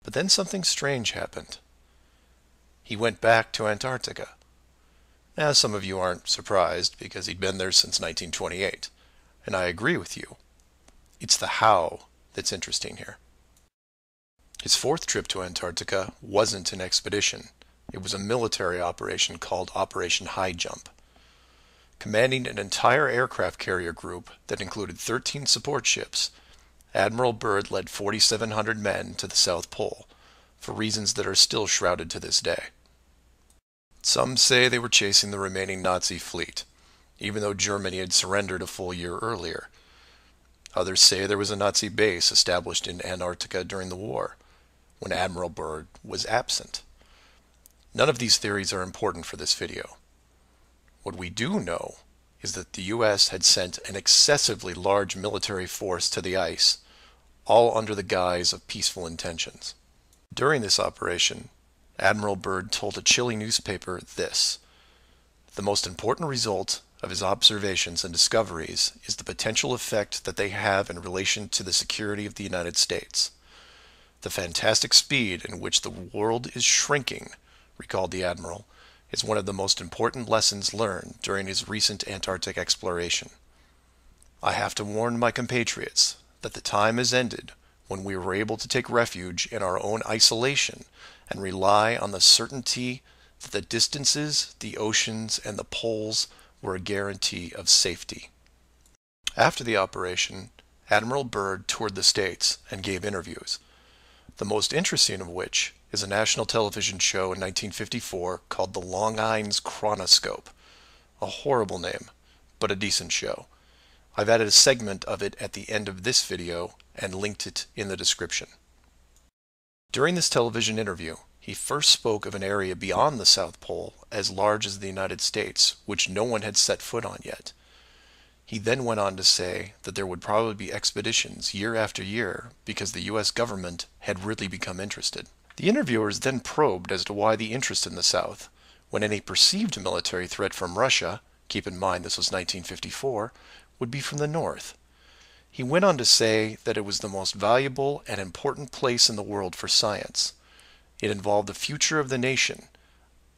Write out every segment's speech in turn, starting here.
But then something strange happened. He went back to Antarctica. Now, some of you aren't surprised because he'd been there since 1928, and I agree with you. It's the how that's interesting here. His fourth trip to Antarctica wasn't an expedition. It was a military operation called Operation High Jump. Commanding an entire aircraft carrier group that included 13 support ships, Admiral Byrd led 4,700 men to the South Pole, for reasons that are still shrouded to this day. Some say they were chasing the remaining Nazi fleet, even though Germany had surrendered a full year earlier. Others say there was a Nazi base established in Antarctica during the war, when Admiral Byrd was absent. None of these theories are important for this video. What we do know is that the U.S. had sent an excessively large military force to the ice, all under the guise of peaceful intentions. During this operation, Admiral Byrd told a Chile newspaper this: "The most important result of his observations and discoveries is the potential effect that they have in relation to the security of the United States. The fantastic speed in which the world is shrinking," recalled the Admiral, "is one of the most important lessons learned during his recent Antarctic exploration. I have to warn my compatriots that the time has ended when we were able to take refuge in our own isolation and rely on the certainty that the distances, the oceans, and the poles were a guarantee of safety." After the operation, Admiral Byrd toured the States and gave interviews, the most interesting of which is a national television show in 1954 called The Longines Chronoscope. A horrible name, but a decent show. I've added a segment of it at the end of this video and linked it in the description. During this television interview, he first spoke of an area beyond the South Pole as large as the United States, which no one had set foot on yet. He then went on to say that there would probably be expeditions year after year because the U.S. government had really become interested. The interviewers then probed as to why the interest in the South, when any perceived military threat from Russia, keep in mind this was 1954, would be from the North. He went on to say that it was the most valuable and important place in the world for science. It involved the future of the nation,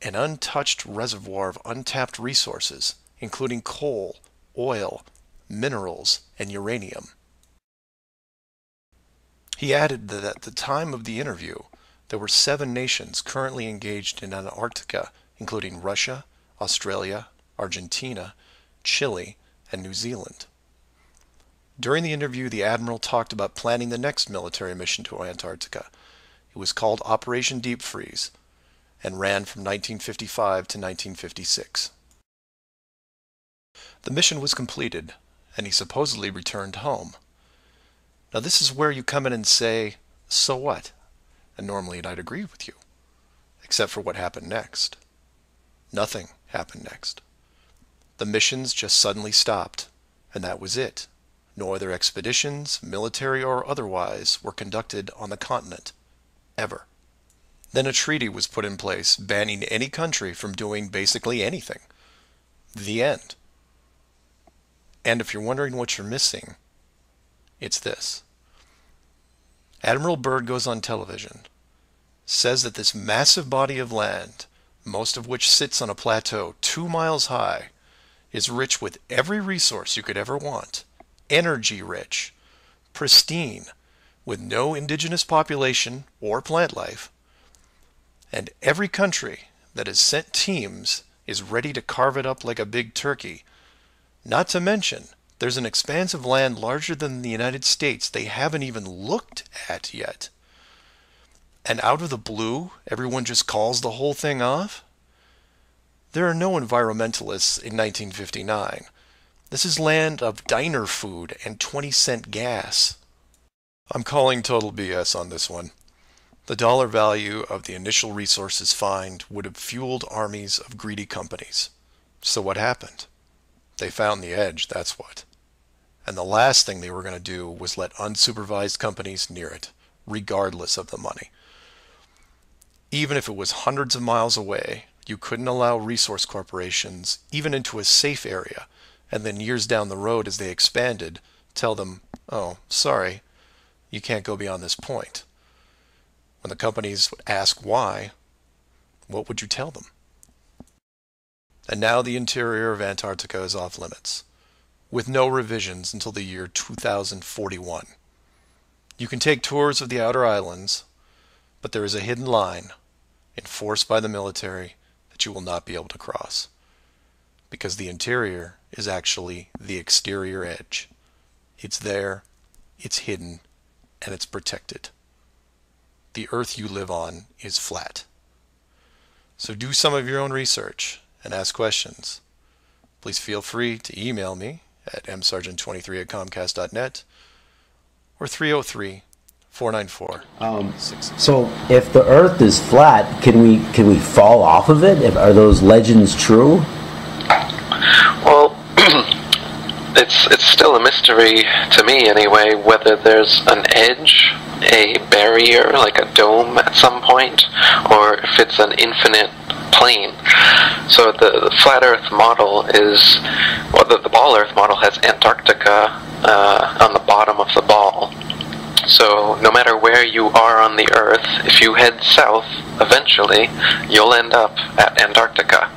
an untouched reservoir of untapped resources, including coal, oil, minerals, and uranium. He added that at the time of the interview, there were 7 nations currently engaged in Antarctica, including Russia, Australia, Argentina, Chile, and New Zealand. During the interview, the Admiral talked about planning the next military mission to Antarctica. It was called Operation Deep Freeze and ran from 1955 to 1956. The mission was completed, and he supposedly returned home. Now this is where you come in and say, so what? And normally I'd agree with you, except for what happened next. Nothing happened next. The missions just suddenly stopped, and that was it. No other expeditions, military or otherwise, were conducted on the continent, ever. Then a treaty was put in place banning any country from doing basically anything. The end. And if you're wondering what you're missing, it's this. Admiral Byrd goes on television, says that this massive body of land, most of which sits on a plateau 2 miles high, is rich with every resource you could ever want, energy rich, pristine, with no indigenous population or plant life, and every country that has sent teams is ready to carve it up like a big turkey. Not to mention, there's an expanse of land larger than the United States they haven't even looked at yet. And out of the blue, everyone just calls the whole thing off? There are no environmentalists in 1959. This is land of diner food and 20-cent gas. I'm calling total BS on this one. The dollar value of the initial resources find would have fueled armies of greedy companies. So what happened? They found the edge, that's what. And the last thing they were going to do was let unsupervised companies near it, regardless of the money. Even if it was hundreds of miles away, you couldn't allow resource corporations even into a safe area, and then years down the road as they expanded, tell them, oh, sorry, you can't go beyond this point. When the companies would ask why, what would you tell them? And now the interior of Antarctica is off limits, with no revisions until the year 2041. You can take tours of the outer islands, but there is a hidden line enforced by the military that you will not be able to cross, because the interior is actually the exterior edge. It's there, it's hidden, and it's protected. The Earth you live on is flat. So do some of your own research and ask questions. Please feel free to email me at msargent23@comcast.net or 303-494-66. So if the Earth is flat, can we fall off of it? Are those legends true? Well, it's still a mystery to me anyway, whether there's an edge, a barrier, like a dome at some point, or if it's an infinite plane. So the flat Earth model is, well, the ball Earth model has Antarctica on the bottom of the ball. So no matter where you are on the Earth, if you head south, eventually you'll end up at Antarctica.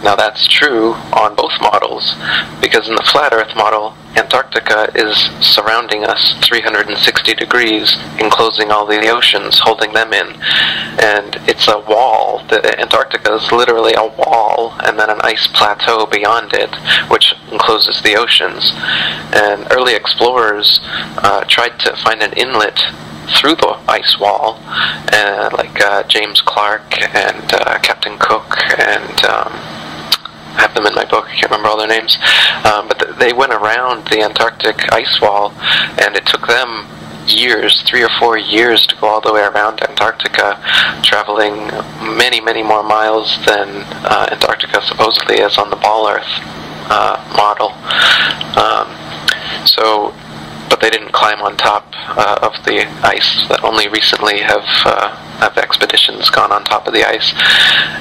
Now that's true on both models, because in the flat Earth model, Antarctica is surrounding us 360 degrees, enclosing all the oceans, holding them in. And it's a wall. The Antarctica is literally a wall, and then an ice plateau beyond it, which encloses the oceans. And early explorers tried to find an inlet through the ice wall, like James Clark and Captain Cook, and I have them in my book, I can't remember all their names, but they went around the Antarctic ice wall, and it took them years, 3 or 4 years, to go all the way around Antarctica, traveling many, many more miles than Antarctica supposedly is on the ball Earth model. But they didn't climb on top of the ice. That only recently have expeditions gone on top of the ice,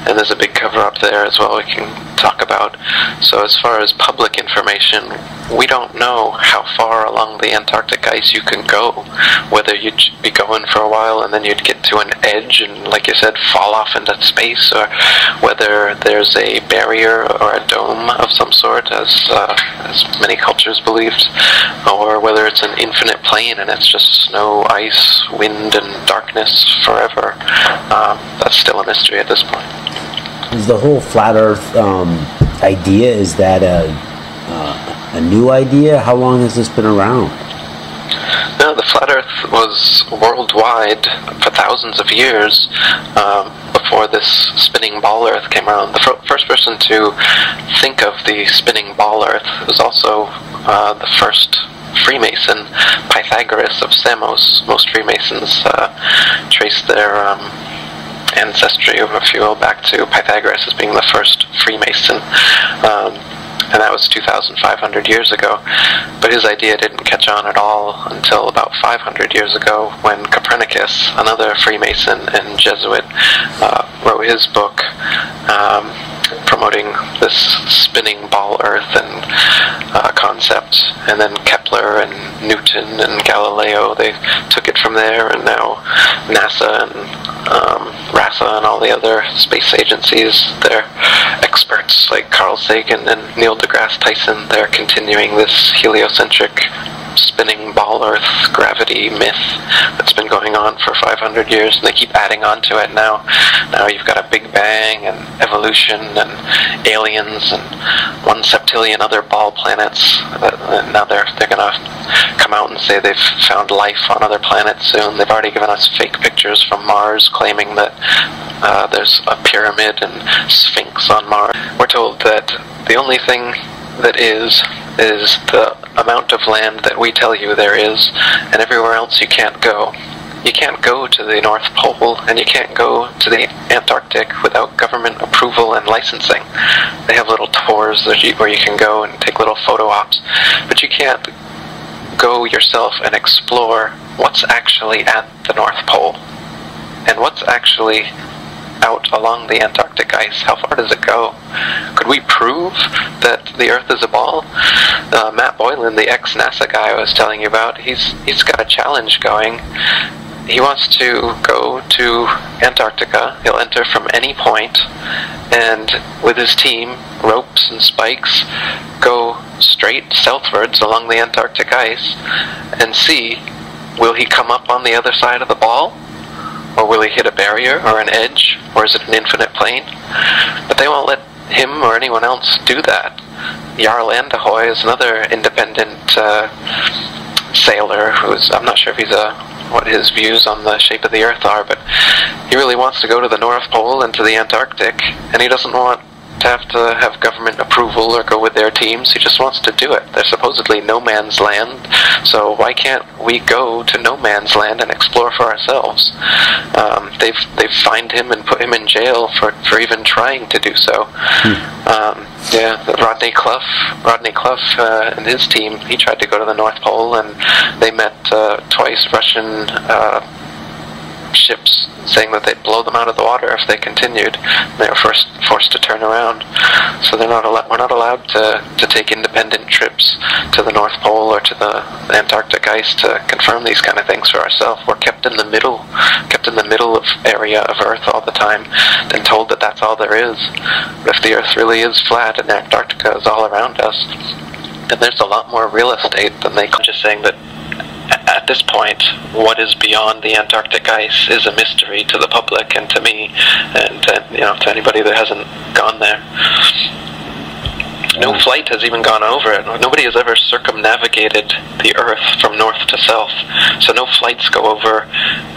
and there's a big cover-up there as well we can talk about. So as far as public information, we don't know how far along the Antarctic ice you can go, whether you'd be going for a while and then you'd get to an edge and, like you said, fall off into space, or whether there's a barrier or a dome of some sort, as many cultures believed, or whether it's an infinite plane and it's just snow, ice, wind, and darkness forever. That's still a mystery at this point. Is the whole flat Earth idea, is that a new idea? How long has this been around? No, the flat Earth was worldwide for thousands of years before this spinning ball Earth came around. The first person to think of the spinning ball Earth was also the first Freemason, Pythagoras of Samos. Most Freemasons trace their ancestry, if you will, back to Pythagoras as being the first Freemason. And that was 2,500 years ago. But his idea didn't catch on at all until about 500 years ago, when Copernicus, another Freemason and Jesuit, wrote his book promoting this spinning ball Earth and concept. And then Kepler and Newton and Galileo, they took it from there, and now NASA and RASA and all the other space agencies, they're experts like Carl Sagan and Neil deGrasse Tyson. They're continuing this heliocentric spinning ball Earth gravity myth that's been going on for 500 years, and they keep adding on to it now. Now you've got a Big Bang and evolution and aliens and 1 septillion other ball planets. Now they're going to come out and say they've found life on other planets soon. They've already given us fake pictures from Mars claiming that there's a pyramid and Sphinx on Mars. We're told that the only thing that is the amount of land that we tell you there is, and everywhere else you can't go. You can't go to the North Pole, and you can't go to the Antarctic without government approval and licensing. They have little tours where you can go and take little photo ops, but you can't go yourself and explore what's actually at the North Pole, and what's actually out along the Antarctic ice. How far does it go? Could we prove that the Earth is a ball? Matt Boylan, the ex-NASA guy I was telling you about, he's got a challenge going. he wants to go to Antarctica. He'll enter from any point, and with his team, ropes and spikes, go straight southwards along the Antarctic ice and see, will he come up on the other side of the ball? Or will he hit a barrier or an edge? Or is it an infinite plane? But they won't let him or anyone else do that. Jarl Andahoy is another independent sailor who's, I'm not sure if he's what his views on the shape of the Earth are, but he really wants to go to the North Pole and to the Antarctic, and he doesn't want to have government approval or go with their teams. He just wants to do it. They're supposedly no man's land, so why can't we go to no man's land and explore for ourselves? They've fined him and put him in jail for even trying to do so. Rodney Clough and his team, he tried to go to the North Pole, and they met twice Russian ships saying that they'd blow them out of the water if they continued. They were forced to turn around. So we're not allowed to take independent trips to the North Pole or to the Antarctic ice to confirm these kind of things for ourselves. We're kept in the middle of area of Earth all the time, and told that that's all there is. But if the Earth really is flat and Antarctica is all around us, then there's a lot more real estate than they. Just saying that at this point, what is beyond the Antarctic ice is a mystery to the public and to me, and to anybody that hasn't gone there. No flight has even gone over it. Nobody has ever circumnavigated the Earth from north to south, so no flights go over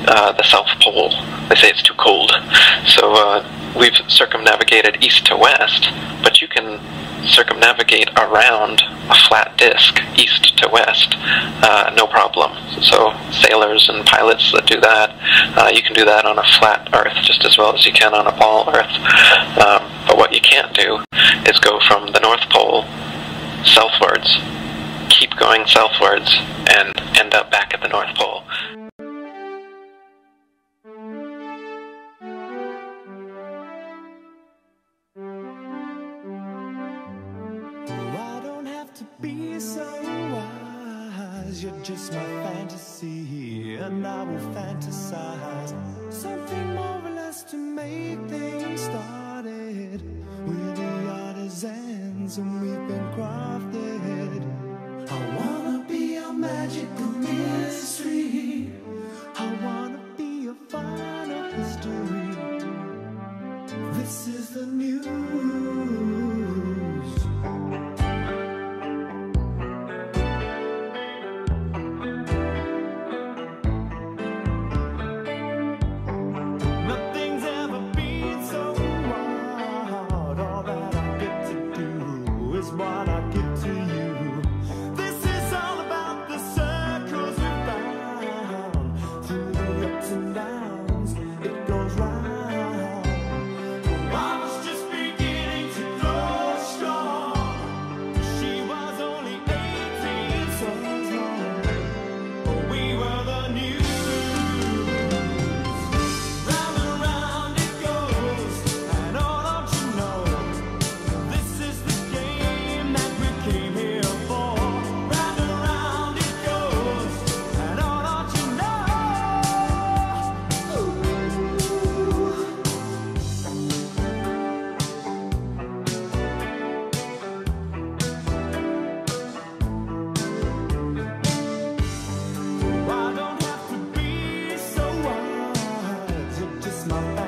the South Pole. They say it's too cold. So we've circumnavigated east to west, but you can circumnavigate around a flat disk east to west, no problem. So sailors and pilots that do that, you can do that on a flat Earth just as well as you can on a ball Earth. But what you can't do is go from the North Pole southwards, keep going southwards, and end up back at the North Pole. Be so wise, you're just my fantasy, and I will fantasize something more or less to make things started. We're the artisans and we've been crafted. I wanna be a magical mystery, I wanna be a final history. This is the news. My